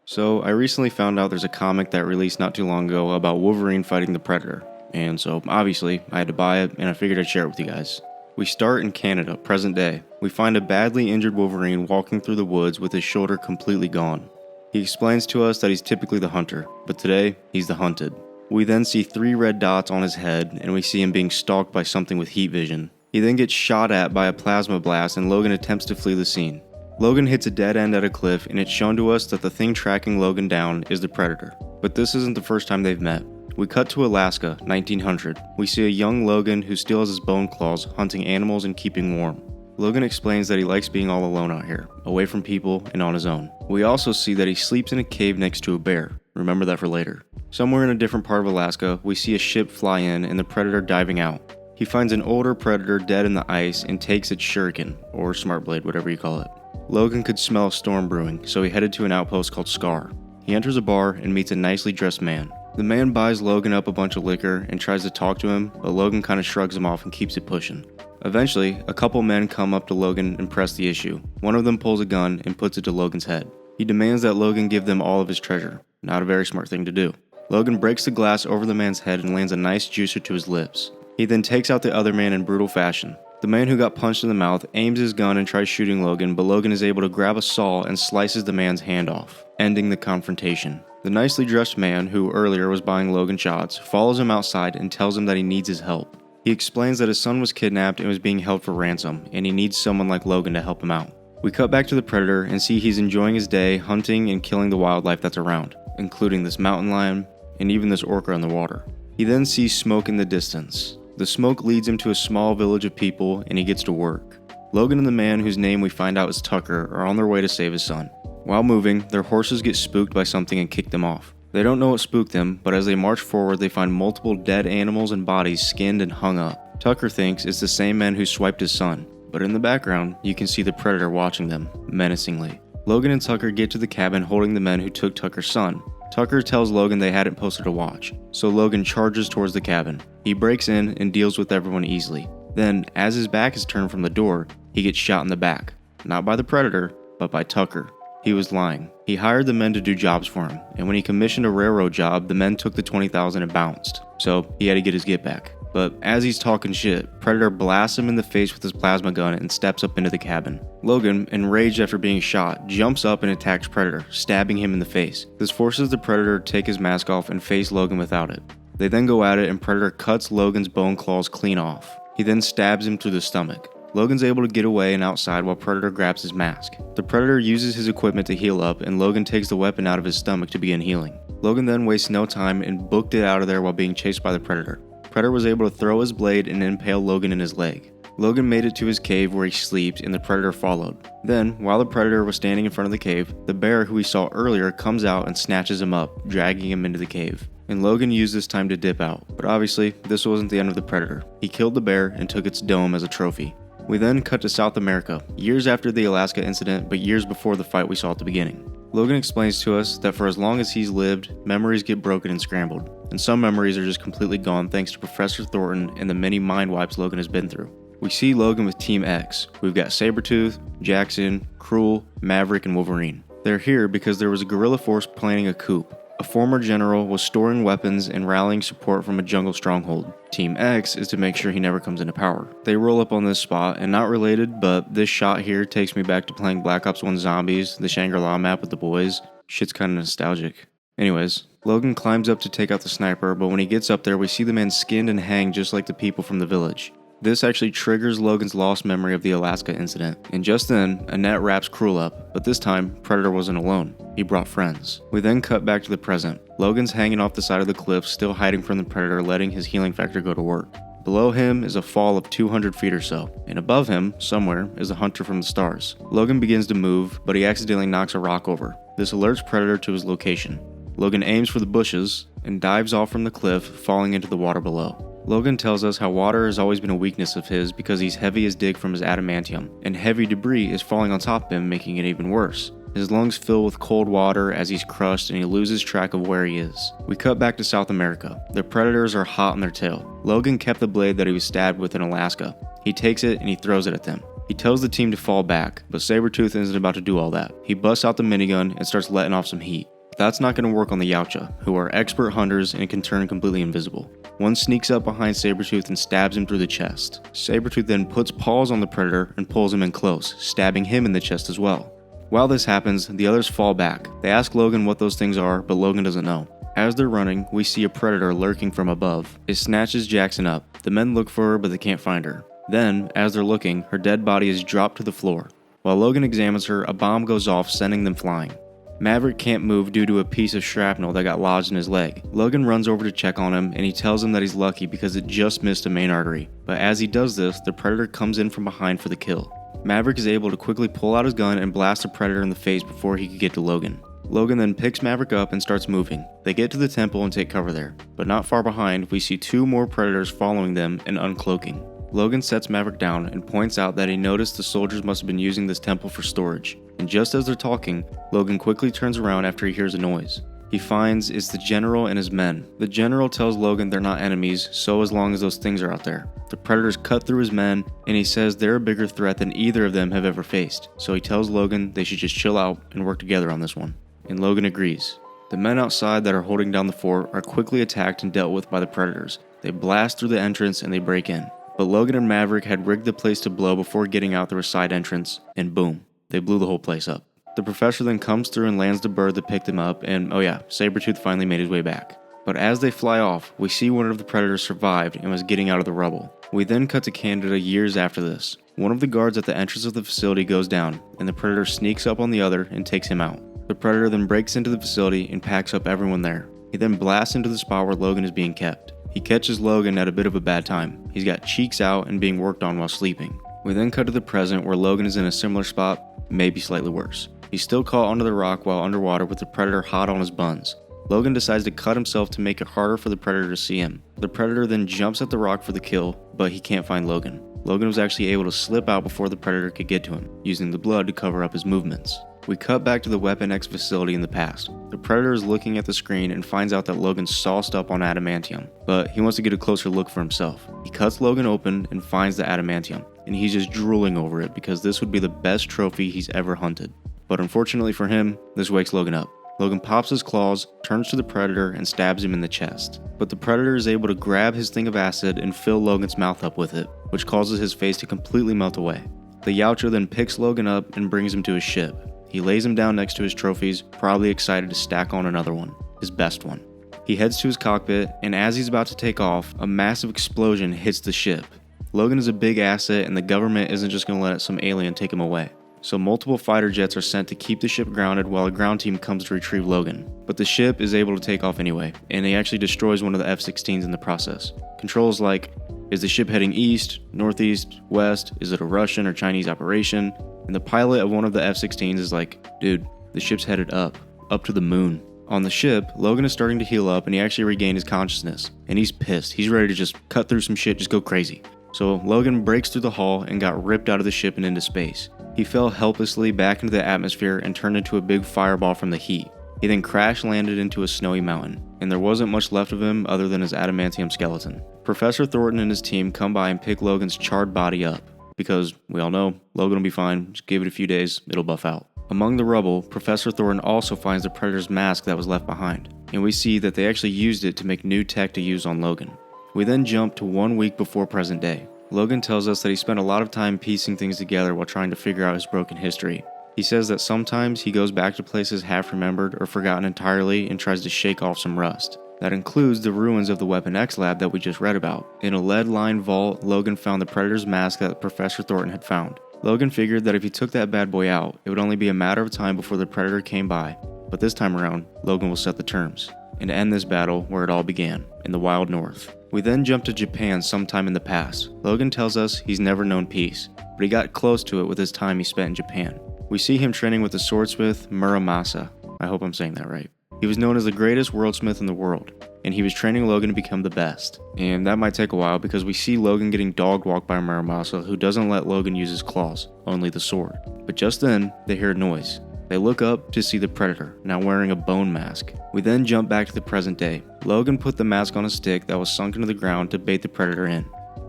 So, I recently found out there's a comic that released not too long ago about Wolverine fighting the Predator. And so, obviously, I had to buy it and I figured I'd share it with you guys. We start in Canada, present day. We find a badly injured Wolverine walking through the woods with his shoulder completely gone. He explains to us that he's typically the hunter, but today, he's the hunted. We then see 3 red dots on his head and we see him being stalked by something with heat vision. He then gets shot at by a plasma blast and Logan attempts to flee the scene. Logan hits a dead end at a cliff and it's shown to us that the thing tracking Logan down is the Predator. But this isn't the first time they've met. We cut to Alaska, 1900. We see a young Logan who still has his bone claws, hunting animals and keeping warm. Logan explains that he likes being all alone out here, away from people and on his own. We also see that he sleeps in a cave next to a bear. Remember that for later. Somewhere in a different part of Alaska, we see a ship fly in and the Predator diving out. He finds an older Predator dead in the ice and takes its shuriken, or smart blade, whatever you call it. Logan could smell a storm brewing, so he headed to an outpost called Scar. He enters a bar and meets a nicely dressed man. The man buys Logan up a bunch of liquor and tries to talk to him, but Logan kinda shrugs him off and keeps it pushing. Eventually, a couple men come up to Logan and press the issue. One of them pulls a gun and puts it to Logan's head. He demands that Logan give them all of his treasure. Not a very smart thing to do. Logan breaks the glass over the man's head and lands a nice juicer to his lips. He then takes out the other man in brutal fashion. The man who got punched in the mouth aims his gun and tries shooting Logan, but Logan is able to grab a saw and slices the man's hand off, ending the confrontation. The nicely dressed man, who earlier was buying Logan shots, follows him outside and tells him that he needs his help. He explains that his son was kidnapped and was being held for ransom, and he needs someone like Logan to help him out. We cut back to the Predator and see he's enjoying his day hunting and killing the wildlife that's around, including this mountain lion and even this orca in the water. He then sees smoke in the distance. The smoke leads him to a small village of people and he gets to work. Logan and the man whose name we find out is Tucker are on their way to save his son. While moving, their horses get spooked by something and kick them off. They don't know what spooked them, but as they march forward they find multiple dead animals and bodies skinned and hung up. Tucker thinks it's the same man who swiped his son, but in the background you can see the Predator watching them, menacingly. Logan and Tucker get to the cabin holding the men who took Tucker's son. Tucker tells Logan they hadn't posted a watch, so Logan charges towards the cabin. He breaks in and deals with everyone easily. Then, as his back is turned from the door, he gets shot in the back. Not by the Predator, but by Tucker. He was lying. He hired the men to do jobs for him, and when he commissioned a railroad job, the men took the $20,000 and bounced, so he had to get his get back. But as he's talking shit, Predator blasts him in the face with his plasma gun and steps up into the cabin. Logan, enraged after being shot, jumps up and attacks Predator, stabbing him in the face. This forces the Predator to take his mask off and face Logan without it. They then go at it and Predator cuts Logan's bone claws clean off. He then stabs him through the stomach. Logan's able to get away and outside while Predator grabs his mask. The Predator uses his equipment to heal up and Logan takes the weapon out of his stomach to begin healing. Logan then wastes no time and booked it out of there while being chased by the Predator. Predator was able to throw his blade and impale Logan in his leg. Logan made it to his cave where he sleeps and the Predator followed. Then, while the Predator was standing in front of the cave, the bear who we saw earlier comes out and snatches him up, dragging him into the cave. And Logan used this time to dip out, but obviously, this wasn't the end of the Predator. He killed the bear and took its dome as a trophy. We then cut to South America, years after the Alaska incident, but years before the fight we saw at the beginning. Logan explains to us that for as long as he's lived, memories get broken and scrambled, and some memories are just completely gone thanks to Professor Thornton and the many mind wipes Logan has been through. We see Logan with Team X. We've got Sabretooth, Jackson, Cruel, Maverick, and Wolverine. They're here because there was a guerrilla force planning a coup. A former general was storing weapons and rallying support from a jungle stronghold. Team X is to make sure he never comes into power. They roll up on this spot, and not related, but this shot here takes me back to playing Black Ops 1 Zombies, the Shangri-La map with the boys. Shit's kinda nostalgic. Anyways, Logan climbs up to take out the sniper, but when he gets up there we see the man skinned and hanged just like the people from the village. This actually triggers Logan's lost memory of the Alaska incident, and just then, Annette wraps Cruel up, but this time, Predator wasn't alone. He brought friends. We then cut back to the present. Logan's hanging off the side of the cliff, still hiding from the Predator, letting his healing factor go to work. Below him is a fall of 200 feet or so, and above him, somewhere, is a hunter from the stars. Logan begins to move, but he accidentally knocks a rock over. This alerts Predator to his location. Logan aims for the bushes, and dives off from the cliff, falling into the water below. Logan tells us how water has always been a weakness of his because he's heavy as dig from his adamantium, and heavy debris is falling on top of him, making it even worse. His lungs fill with cold water as he's crushed and he loses track of where he is. We cut back to South America. The Predators are hot on their tail. Logan kept the blade that he was stabbed with in Alaska. He takes it and he throws it at them. He tells the team to fall back, but Sabretooth isn't about to do all that. He busts out the minigun and starts letting off some heat. But that's not going to work on the Yautja, who are expert hunters and can turn completely invisible. One sneaks up behind Sabretooth and stabs him through the chest. Sabretooth then puts paws on the Predator and pulls him in close, stabbing him in the chest as well. While this happens, the others fall back. They ask Logan what those things are, but Logan doesn't know. As they're running, we see a Predator lurking from above. It snatches Jackson up. The men look for her, but they can't find her. Then, as they're looking, her dead body is dropped to the floor. While Logan examines her, a bomb goes off, sending them flying. Maverick can't move due to a piece of shrapnel that got lodged in his leg. Logan runs over to check on him, and he tells him that he's lucky because it just missed a main artery. But as he does this, the Predator comes in from behind for the kill. Maverick is able to quickly pull out his gun and blast the Predator in the face before he could get to Logan. Logan then picks Maverick up and starts moving. They get to the temple and take cover there. But not far behind, we see two more Predators following them and uncloaking. Logan sets Maverick down and points out that he noticed the soldiers must have been using this temple for storage. And just as they're talking, Logan quickly turns around after he hears a noise. He finds it's the general and his men. The general tells Logan they're not enemies, so as long as those things are out there. The Predators cut through his men, and he says they're a bigger threat than either of them have ever faced. So he tells Logan they should just chill out and work together on this one. And Logan agrees. The men outside that are holding down the fort are quickly attacked and dealt with by the Predators. They blast through the entrance and they break in. But Logan and Maverick had rigged the place to blow before getting out through a side entrance, and boom, they blew the whole place up. The Professor then comes through and lands the bird that picked him up, and oh yeah, Sabretooth finally made his way back. But as they fly off, we see one of the Predators survived and was getting out of the rubble. We then cut to Canada years after this. One of the guards at the entrance of the facility goes down, and the Predator sneaks up on the other and takes him out. The Predator then breaks into the facility and packs up everyone there. He then blasts into the spot where Logan is being kept. He catches Logan at a bit of a bad time. He's got cheeks out and being worked on while sleeping. We then cut to the present where Logan is in a similar spot, maybe slightly worse. He's still caught under the rock while underwater with the Predator hot on his buns. Logan decides to cut himself to make it harder for the Predator to see him. The Predator then jumps at the rock for the kill, but he can't find Logan. Logan was actually able to slip out before the Predator could get to him, using the blood to cover up his movements. We cut back to the Weapon X facility in the past. The Predator is looking at the screen and finds out that Logan's sauced up on adamantium, but he wants to get a closer look for himself. He cuts Logan open and finds the adamantium, and he's just drooling over it because this would be the best trophy he's ever hunted. But unfortunately for him, this wakes Logan up. Logan pops his claws, turns to the Predator, and stabs him in the chest. But the Predator is able to grab his thing of acid and fill Logan's mouth up with it, which causes his face to completely melt away. The Yautja then picks Logan up and brings him to his ship. He lays him down next to his trophies, probably excited to stack on another one, his best one. He heads to his cockpit, and as he's about to take off, a massive explosion hits the ship. Logan is a big asset, and the government isn't just going to let some alien take him away. So multiple fighter jets are sent to keep the ship grounded while a ground team comes to retrieve Logan. But the ship is able to take off anyway, and he actually destroys one of the F-16s in the process. Controls like, is the ship heading east, northeast, west, is it a Russian or Chinese operation? And the pilot of one of the F-16s is like, dude, the ship's headed up to the moon. On the ship, Logan is starting to heal up and he actually regained his consciousness. And he's pissed. He's ready to just cut through some shit, just go crazy. So Logan breaks through the hull and got ripped out of the ship and into space. He fell helplessly back into the atmosphere and turned into a big fireball from the heat. He then crash landed into a snowy mountain, and there wasn't much left of him other than his adamantium skeleton. Professor Thornton and his team come by and pick Logan's charred body up. Because, we all know, Logan will be fine, just give it a few days, it'll buff out. Among the rubble, Professor Thornton also finds the Predator's mask that was left behind, and we see that they actually used it to make new tech to use on Logan. We then jump to 1 week before present day. Logan tells us that he spent a lot of time piecing things together while trying to figure out his broken history. He says that sometimes he goes back to places half remembered or forgotten entirely and tries to shake off some rust. That includes the ruins of the Weapon X lab that we just read about. In a lead-lined vault, Logan found the Predator's mask that Professor Thornton had found. Logan figured that if he took that bad boy out, it would only be a matter of time before the Predator came by. But this time around, Logan will set the terms and end this battle where it all began, in the wild north. We then jump to Japan sometime in the past. Logan tells us he's never known peace, but he got close to it with his time he spent in Japan. We see him training with the swordsmith Muramasa. I hope I'm saying that right. He was known as the greatest worldsmith in the world, and he was training Logan to become the best. And that might take a while because we see Logan getting dog-walked by Muramasa, who doesn't let Logan use his claws, only the sword. But just then, they hear a noise. They look up to see the Predator, now wearing a bone mask. We then jump back to the present day. Logan put the mask on a stick that was sunk into the ground to bait the Predator in.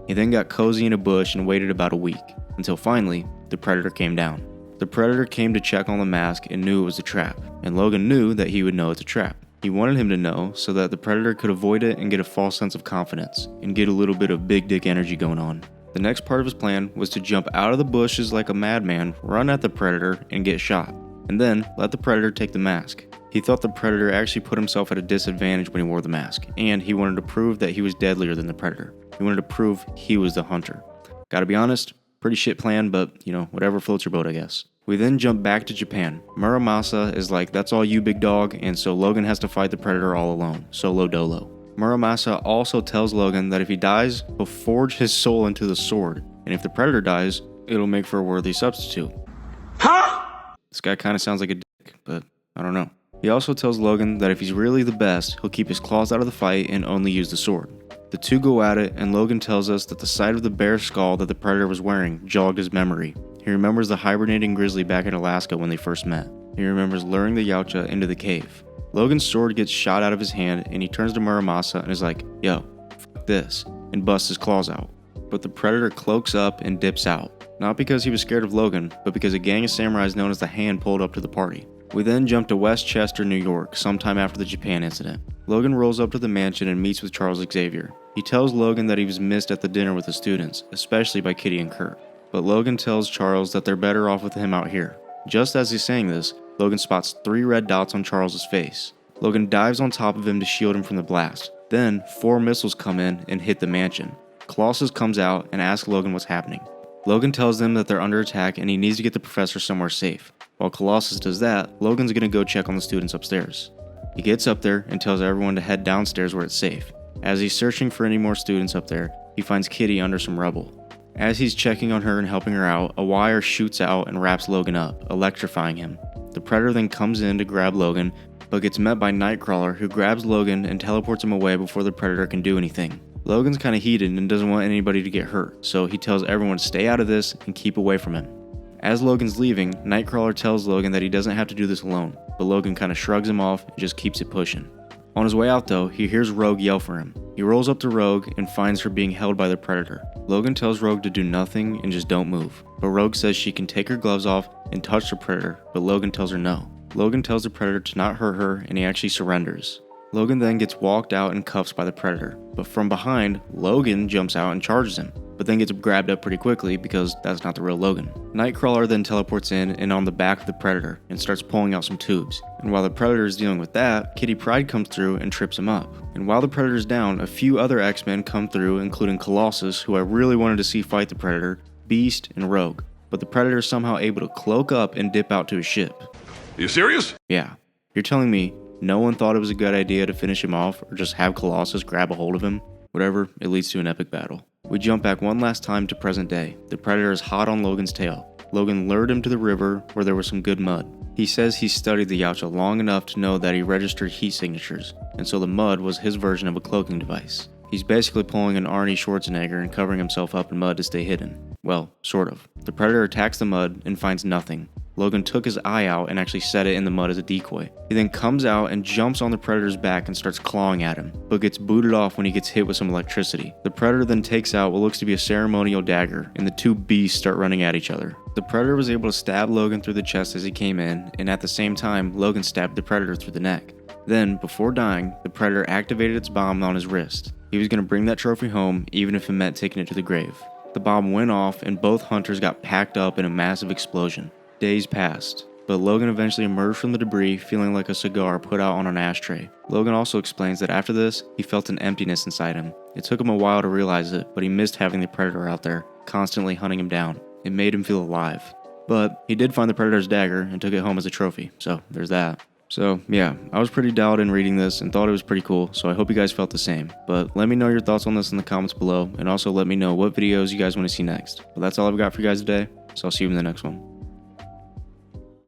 He then got cozy in a bush and waited about a week, until finally, the Predator came down. The Predator came to check on the mask and knew it was a trap, and Logan knew that he would know it's a trap. He wanted him to know so that the Predator could avoid it and get a false sense of confidence, and get a little bit of big dick energy going on. The next part of his plan was to jump out of the bushes like a madman, run at the Predator, and get shot, and then let the Predator take the mask. He thought the Predator actually put himself at a disadvantage when he wore the mask, and he wanted to prove that he was deadlier than the Predator. He wanted to prove he was the hunter. Gotta be honest, pretty shit plan, but whatever floats your boat, I guess. We then jump back to Japan. Muramasa is like, that's all you, big dog, and so Logan has to fight the Predator all alone, solo dolo. Muramasa also tells Logan that if he dies, he'll forge his soul into the sword, and if the Predator dies, it'll make for a worthy substitute. Huh? This guy kinda sounds like a dick, but I don't know. He also tells Logan that if he's really the best, he'll keep his claws out of the fight and only use the sword. The two go at it, and Logan tells us that the sight of the bear skull that the Predator was wearing jogged his memory. He remembers the hibernating grizzly back in Alaska when they first met. He remembers luring the Yautja into the cave. Logan's sword gets shot out of his hand, and he turns to Muramasa and is like, yo, fuck this, and busts his claws out. But the Predator cloaks up and dips out. Not because he was scared of Logan, but because a gang of samurais known as the Hand pulled up to the party. We then jump to Westchester, New York, sometime after the Japan incident. Logan rolls up to the mansion and meets with Charles Xavier. He tells Logan that he was missed at the dinner with the students, especially by Kitty and Kurt. But Logan tells Charles that they're better off with him out here. Just as he's saying this, Logan spots 3 red dots on Charles' face. Logan dives on top of him to shield him from the blast. Then, 4 missiles come in and hit the mansion. Colossus comes out and asks Logan what's happening. Logan tells them that they're under attack and he needs to get the professor somewhere safe. While Colossus does that, Logan's gonna go check on the students upstairs. He gets up there and tells everyone to head downstairs where it's safe. As he's searching for any more students up there, he finds Kitty under some rubble. As he's checking on her and helping her out, a wire shoots out and wraps Logan up, electrifying him. The Predator then comes in to grab Logan, but gets met by Nightcrawler, who grabs Logan and teleports him away before the Predator can do anything. Logan's kinda heated and doesn't want anybody to get hurt, so he tells everyone to stay out of this and keep away from him. As Logan's leaving, Nightcrawler tells Logan that he doesn't have to do this alone, but Logan kinda shrugs him off and just keeps it pushing. On his way out though, he hears Rogue yell for him. He rolls up to Rogue and finds her being held by the Predator. Logan tells Rogue to do nothing and just don't move, but Rogue says she can take her gloves off and touch the Predator, but Logan tells her no. Logan tells the Predator to not hurt her and he actually surrenders. Logan then gets walked out in cuffs by the Predator, but from behind, Logan jumps out and charges him, but then gets grabbed up pretty quickly because that's not the real Logan. Nightcrawler then teleports in and on the back of the Predator and starts pulling out some tubes, and while the Predator is dealing with that, Kitty Pryde comes through and trips him up. And while the Predator's down, a few other X-Men come through, including Colossus, who I really wanted to see fight the Predator, Beast, and Rogue, but the Predator is somehow able to cloak up and dip out to his ship. You serious? Yeah. You're telling me no one thought it was a good idea to finish him off or just have Colossus grab a hold of him? Whatever, it leads to an epic battle. We jump back one last time to present day. The Predator is hot on Logan's tail. Logan lured him to the river where there was some good mud. He says he studied the Yautja long enough to know that he registered heat signatures, and so the mud was his version of a cloaking device. He's basically pulling an Arnie Schwarzenegger and covering himself up in mud to stay hidden. Well, sort of. The Predator attacks the mud and finds nothing. Logan took his eye out and actually set it in the mud as a decoy. He then comes out and jumps on the Predator's back and starts clawing at him, but gets booted off when he gets hit with some electricity. The Predator then takes out what looks to be a ceremonial dagger, and the two beasts start running at each other. The Predator was able to stab Logan through the chest as he came in, and at the same time, Logan stabbed the Predator through the neck. Then, before dying, the Predator activated its bomb on his wrist. He was going to bring that trophy home, even if it meant taking it to the grave. The bomb went off, and both hunters got packed up in a massive explosion. Days passed, but Logan eventually emerged from the debris feeling like a cigar put out on an ashtray. Logan also explains that after this, he felt an emptiness inside him. It took him a while to realize it, but he missed having the Predator out there, constantly hunting him down. It made him feel alive. But he did find the Predator's dagger and took it home as a trophy, so there's that. So yeah, I was pretty dialed in reading this and thought it was pretty cool, so I hope you guys felt the same. But let me know your thoughts on this in the comments below, and also let me know what videos you guys want to see next. But that's all I've got for you guys today, so I'll see you in the next one.